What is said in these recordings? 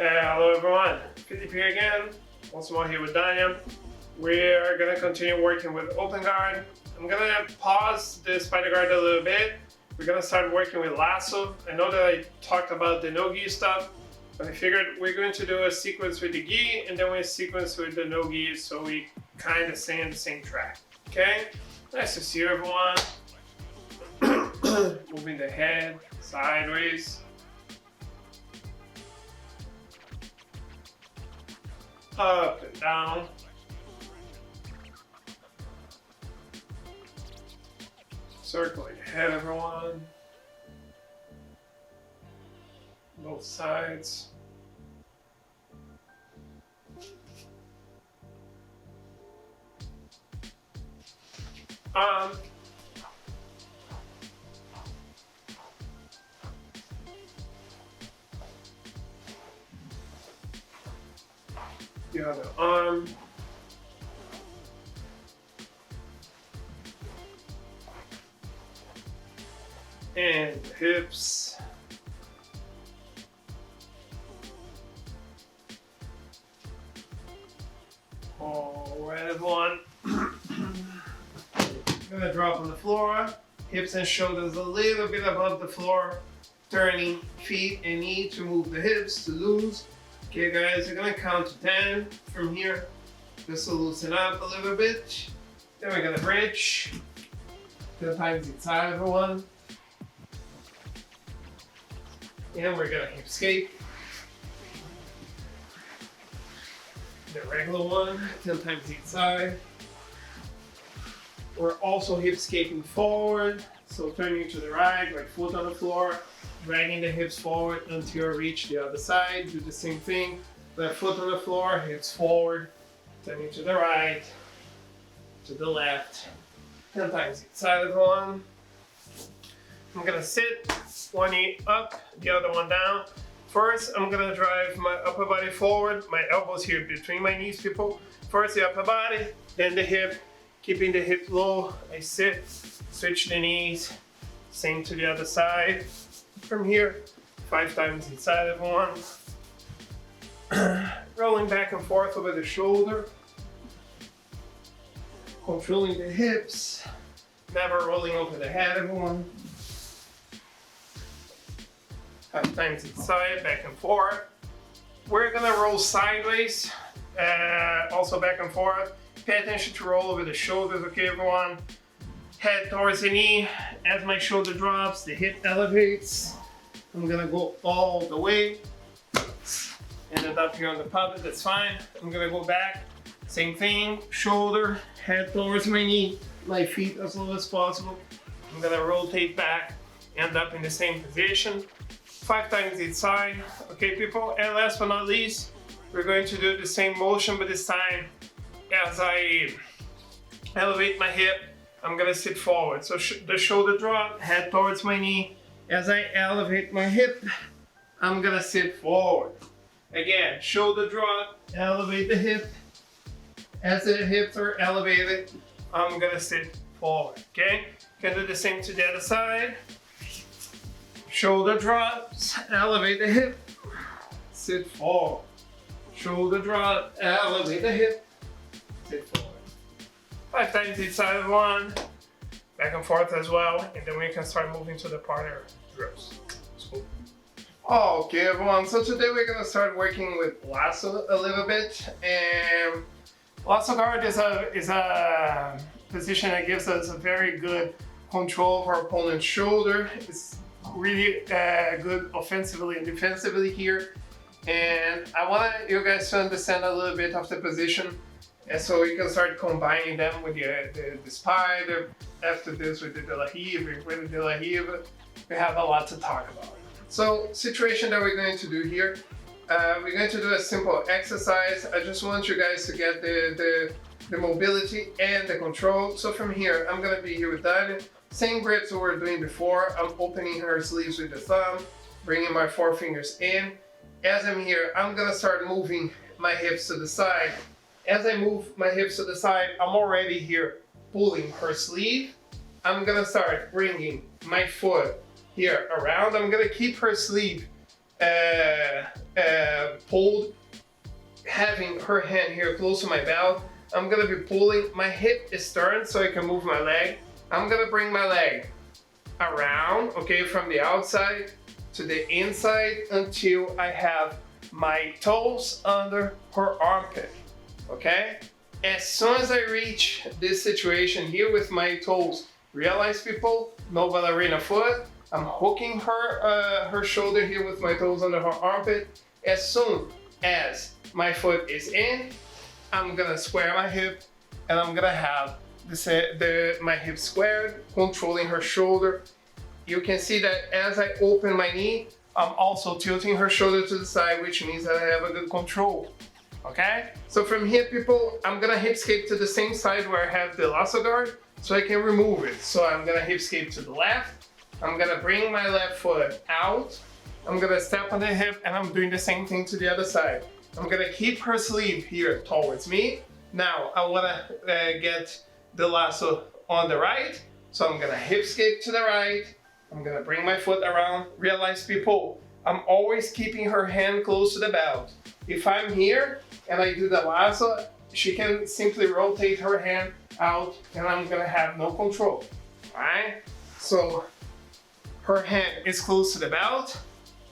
Hello everyone, Felipe here again, once more here with Daniel. We're gonna continue working with open guard. I'm gonna pause the spider guard a little bit. We're gonna start working with lasso. I know that I talked about the no-gi stuff, but I figured we're going to do a sequence with the gi and then we sequence with the no-gi so we kind of stay on the same track. Okay? Nice to see you everyone. Moving the head sideways. Up and down. Circling your head, everyone. Both sides. The other arm. And the hips. Alright everyone. Gonna drop on the floor. Hips and shoulders a little bit above the floor. Turning feet and knee to move the hips to lose. Okay guys, we're gonna count to 10 from here. Just to loosen up a little bit. Then we're gonna bridge. 10 times each side, everyone. And we're gonna hip escape. The regular one, 10 times each side. We're also hip escaping forward. So turning to the right, right foot on the floor. Dragging the hips forward until you reach the other side. Do the same thing. Left foot on the floor, hips forward. Turning to the right, to the left. 10 times each side, everyone. I'm gonna sit, one knee up, the other one down. First, I'm gonna drive my upper body forward. My elbows here between my knees, people. First the upper body, then the hip. Keeping the hip low, I sit, switch the knees. Same to the other side. From here, 5 times each side, everyone. Rolling back and forth over the shoulder. Controlling the hips. Never rolling over the head, everyone. 5 times each side, back and forth. We're gonna roll sideways, also back and forth. Pay attention to roll over the shoulders, okay, everyone? Head towards the knee. As my shoulder drops, the hip elevates. I'm gonna go all the way. Ended up here on the puppet, that's fine. I'm gonna go back. Same thing, shoulder, head towards my knee, my feet as low as possible. I'm gonna rotate back, end up in the same position. 5 times each side, okay people? And last but not least, we're going to do the same motion, but this time, as I elevate my hip, I'm gonna sit forward. So the shoulder drop, head towards my knee. As I elevate my hip, I'm gonna sit forward. Again, shoulder drop, elevate the hip. As the hips are elevated, I'm gonna sit forward, okay? Can do the same to the other side. Shoulder drops, elevate the hip, sit forward. Shoulder drop, elevate the hip, sit forward. 5 times each side of one, back and forth as well, and then we can start moving to the partner drills. So, okay everyone, so today we're gonna start working with lasso a little bit. And lasso guard is a position that gives us a very good control of our opponent's shoulder. It's really good offensively and defensively here. And I want you guys to understand a little bit of the position, and so you can start combining them with the spider. After this, with the de la riva, with the de la riva, we have a lot to talk about. So, situation that we're going to do here, we're going to do a simple exercise. I just want you guys to get the mobility and the control. So from here, I'm gonna be here with Daniel. Same grips we were doing before. I'm opening her sleeves with the thumb, bringing my forefingers in. As I'm here, I'm gonna start moving my hips to the side. As I move my hips to the side, I'm already here pulling her sleeve. I'm gonna start bringing my foot here around. I'm gonna keep her sleeve pulled, having her hand here close to my belt. I'm gonna be pulling, my hip is turned so I can move my leg. I'm gonna bring my leg around, okay, from the outside to the inside until I have my toes under her armpit, okay? As soon as I reach this situation here with my toes, realize people, no ballerina foot, I'm hooking her shoulder here with my toes under her armpit. As soon as my foot is in, I'm gonna square my hip and I'm gonna have my hip squared, controlling her shoulder. You can see that as I open my knee, I'm also tilting her shoulder to the side, which means that I have a good control. Okay? So from here, people, I'm gonna hip escape to the same side where I have the lasso guard so I can remove it. So I'm gonna hip escape to the left. I'm gonna bring my left foot out. I'm gonna step on the hip and I'm doing the same thing to the other side. I'm gonna keep her sleeve here towards me. Now I wanna get the lasso on the right. So I'm gonna hip escape to the right. I'm gonna bring my foot around. Realize, people, I'm always keeping her hand close to the belt. If I'm here and I do the lasso, she can simply rotate her hand out and I'm gonna have no control, all right? So her hand is close to the belt.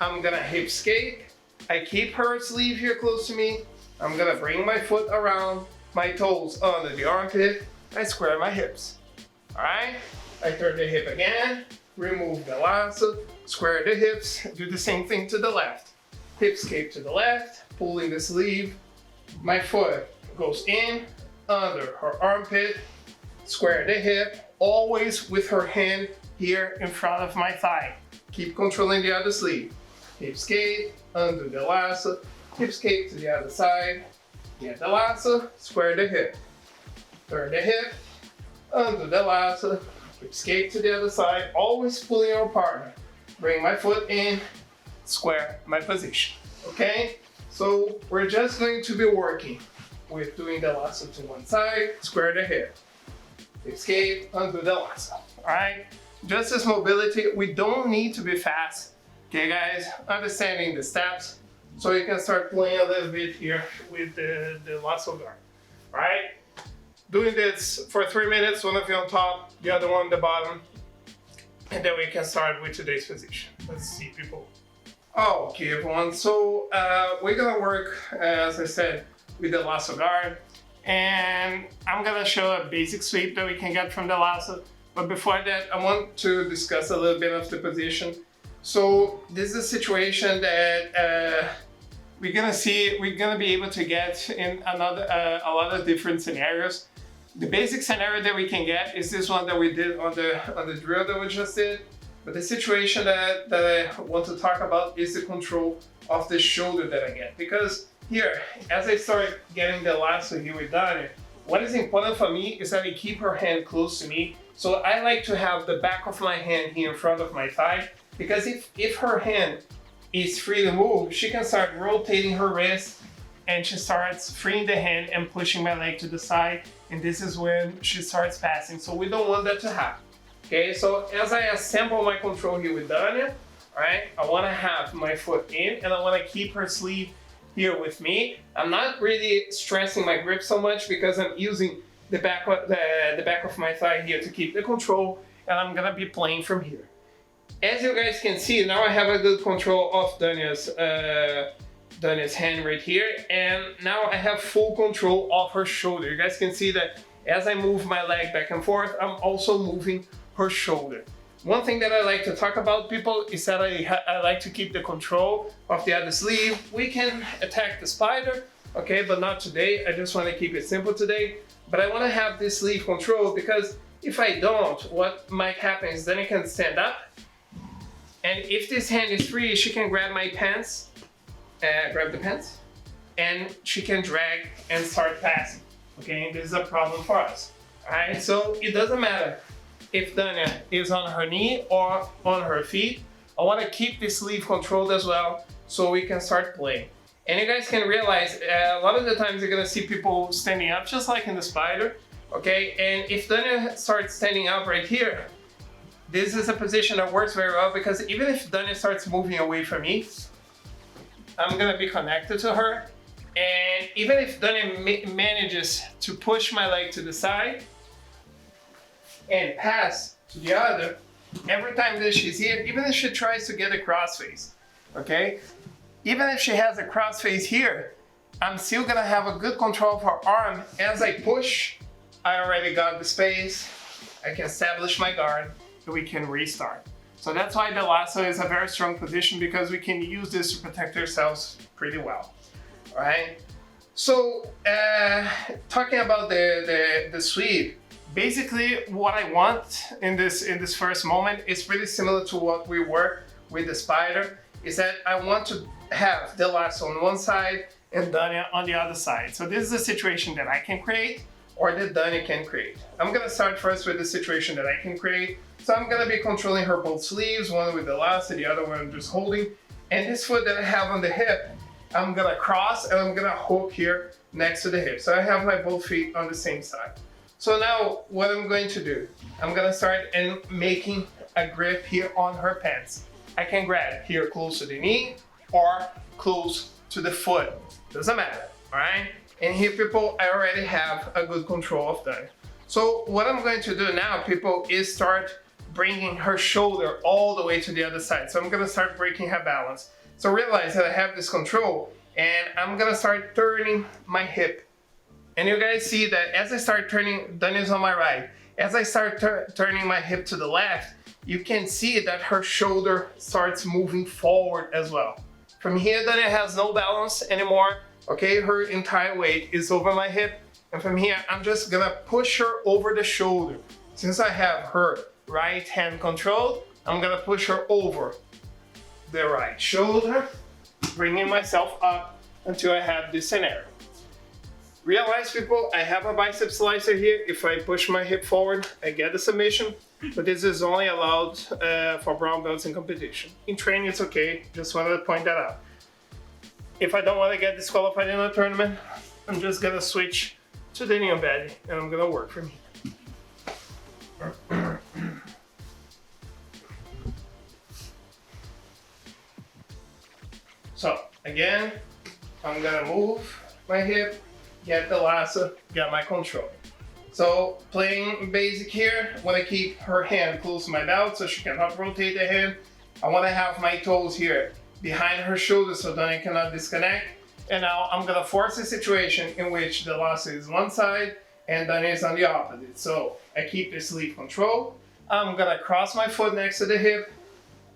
I'm gonna hip escape. I keep her sleeve here close to me. I'm gonna bring my foot around, my toes under the armpit. I square my hips, all right? I turn the hip again, remove the lasso, square the hips, do the same thing to the left. Hip escape to the left, pulling the sleeve. My foot goes in, under her armpit, square the hip, always with her hand here in front of my thigh. Keep controlling the other sleeve. Hip escape, under the lasso, hip escape to the other side, get the lasso, square the hip. Turn the hip, under the lasso, hip escape to the other side, always pulling your partner. Bring my foot in, square my position, okay? So we're just going to be working with doing the lasso to one side, square the hip, escape, undo the lasso, all right? Just as mobility, we don't need to be fast, okay guys? Understanding the steps, so you can start playing a little bit here with the lasso guard, all right? Doing this for 3 minutes, one of you on top, the other one on the bottom, and then we can start with today's position. Let's see, people. Okay, everyone, so we're gonna work, as I said, with the lasso guard, and I'm gonna show a basic sweep that we can get from the lasso. But before that, I want to discuss a little bit of the position. So this is a situation that we're gonna be able to get in a lot of different scenarios. The basic scenario that we can get is this one that we did on the drill that we just did. But the situation that I want to talk about is the control of the shoulder that I get. Because here, as I start getting the lasso here with Dani, what is important for me is that I keep her hand close to me. So I like to have the back of my hand here in front of my thigh, because if her hand is free to move, she can start rotating her wrist and she starts freeing the hand and pushing my leg to the side, and this is when she starts passing. So we don't want that to happen. Okay, so as I assemble my control here with Dania, all right, I want to have my foot in and I want to keep her sleeve here with me. I'm not really stressing my grip so much because I'm using the back of my thigh here to keep the control, and I'm gonna be playing from here. As you guys can see, now I have a good control of Dania's hand right here, and now I have full control of her shoulder. You guys can see that as I move my leg back and forth, I'm also moving her shoulder. One thing that I like to talk about, people, is that I like to keep the control of the other sleeve. We can attack the spider, okay, but not today. I just want to keep it simple today. But I want to have this sleeve control, because if I don't, what might happen is then I can stand up, and if this hand is free, she can grab my pants, grab the pants, and she can drag and start passing. Okay, this is a problem for us. Alright, so it doesn't matter if Dania is on her knee or on her feet. I want to keep the sleeve controlled as well so we can start playing. And you guys can realize a lot of the times you're gonna see people standing up just like in the spider, okay? And if Dania starts standing up right here, this is a position that works very well, because even if Dania starts moving away from me, I'm gonna be connected to her. And even if Dani manages to push my leg to the side and pass to the other, every time that she's here, even if she tries to get a crossface, okay? Even if she has a crossface here, I'm still gonna have a good control of her arm. As I push, I already got the space. I can establish my guard and we can restart. So that's why the lasso is a very strong position, because we can use this to protect ourselves pretty well. All right. So talking about the sweep, basically what I want in this first moment is pretty similar to what we work with the spider. Is that I want to have the lasso on one side and Dani on the other side. So this is a situation that I can create or that Dani can create. I'm gonna start first with the situation that I can create. So I'm gonna be controlling her both sleeves, one with the lasso, the other one I'm just holding. And this foot that I have on the hip, I'm gonna cross and I'm gonna hook here next to the hip. So I have my both feet on the same side. So now what I'm going to do, I'm gonna start and making a grip here on her pants. I can grab here close to the knee or close to the foot. Doesn't matter, all right? And here, people, I already have a good control of that. So what I'm going to do now, people, is start bringing her shoulder all the way to the other side. So I'm gonna start breaking her balance. So realize that I have this control and I'm gonna start turning my hip. And you guys see that as I start turning, Dani's on my right. As I start turning my hip to the left, you can see that her shoulder starts moving forward as well. From here, Dani has no balance anymore. Okay, her entire weight is over my hip. And from here, I'm just gonna push her over the shoulder. Since I have her right hand controlled, I'm gonna push her over the right shoulder, bringing myself up until I have this scenario. Realize, people, I have a bicep slicer here. If I push my hip forward, I get the submission, but this is only allowed for brown belts in competition. In training, it's okay. Just wanted to point that out. If I don't want to get disqualified in a tournament, I'm just gonna switch to the knee on belly and I'm gonna work from here. So again, I'm gonna move my hip, get the lasso, get my control. So playing basic here, I want to keep her hand close to my belt so she cannot rotate the hand. I want to have my toes here behind her shoulder so Dani cannot disconnect. And now I'm gonna force a situation in which the lasso is one side and Dani is on the opposite. So I keep the sleeve control. I'm gonna cross my foot next to the hip.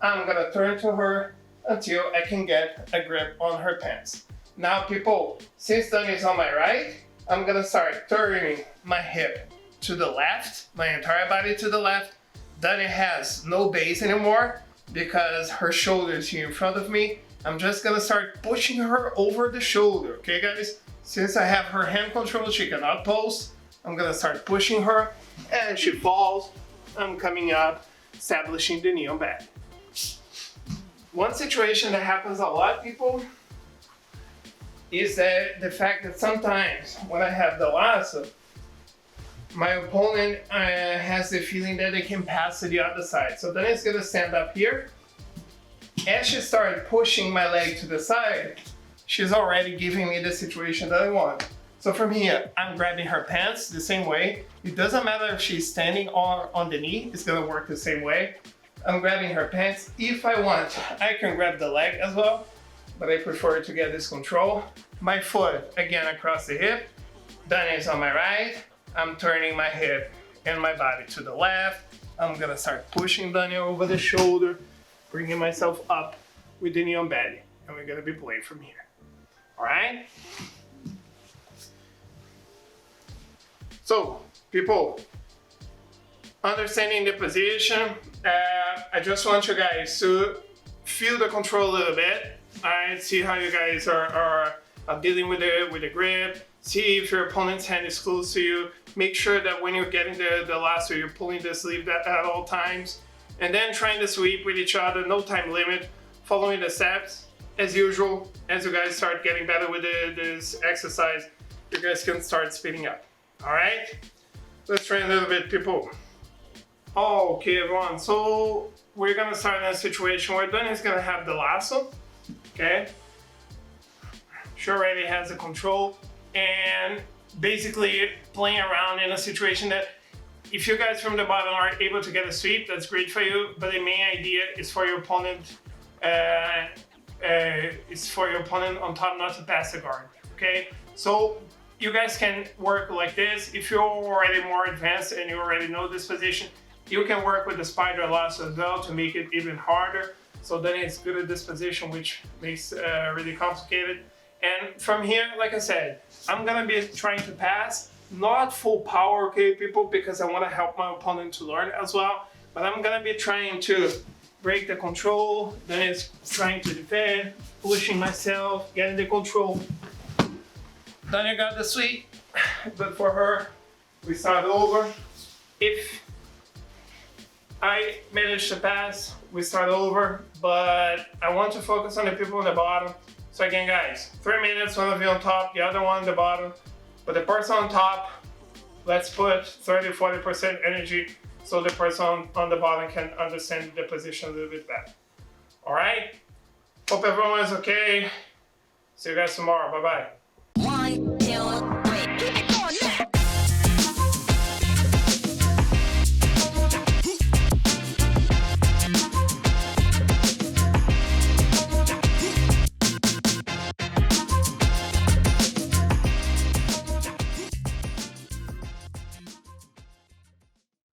I'm gonna turn to her until I can get a grip on her pants. Now, people, since Dani is on my right, I'm gonna start turning my hip to the left, my entire body to the left. Dani has no base anymore because her shoulder is here in front of me. I'm just gonna start pushing her over the shoulder, okay guys? Since I have her hand control, she cannot post. I'm gonna start pushing her and she falls. I'm coming up, establishing the knee on back. One situation that happens a lot, people, is that the fact that sometimes when I have the lasso, my opponent has the feeling that they can pass to the other side. So then it's gonna stand up here. As she started pushing my leg to the side, she's already giving me the situation that I want. So from here, I'm grabbing her pants the same way. It doesn't matter if she's standing on the knee, it's gonna work the same way. I'm grabbing her pants. If I want, I can grab the leg as well, but I prefer to get this control. My foot, again, across the hip. Dani is on my right. I'm turning my hip and my body to the left. I'm gonna start pushing Dani over the shoulder, bringing myself up with the knee on belly. And we're gonna be playing from here. All right? So, people, understanding the position, I just want you guys to feel the control a little bit. All right, see how you guys are dealing with the grip. See if your opponent's hand is close to you. Make sure that when you're getting the lasso, you're pulling the sleeve at all times. And then trying to sweep with each other, no time limit, following the steps. As usual, as you guys start getting better with this exercise, you guys can start speeding up. All right, let's try a little bit, people. Okay, everyone, so we're gonna start in a situation where Dani is gonna have the lasso, okay? she already has the control, and basically playing around in a situation that if you guys from the bottom are able to get a sweep, that's great for you, but the main idea is for your opponent on top not to pass the guard, okay? So you guys can work like this. If you're already more advanced and you already know this position, you can work with the spider lasso as well to make it even harder. So then it's good at this position, which makes really complicated. And from here, like I said, I'm gonna be trying to pass, not full power, okay, people, because I want to help my opponent to learn as well. But I'm gonna be trying to break the control, then it's trying to defend, pushing myself, getting the control. Then you got the sweep, but for her, we start over. If I manage to pass, we start over, but I want to focus on the people on the bottom. So again, guys, 3 minutes, one of you on top, the other one on the bottom. But the person on top, let's put 30-40% energy so the person on the bottom can understand the position a little bit better. All right? Hope everyone is okay. See you guys tomorrow. Bye-bye.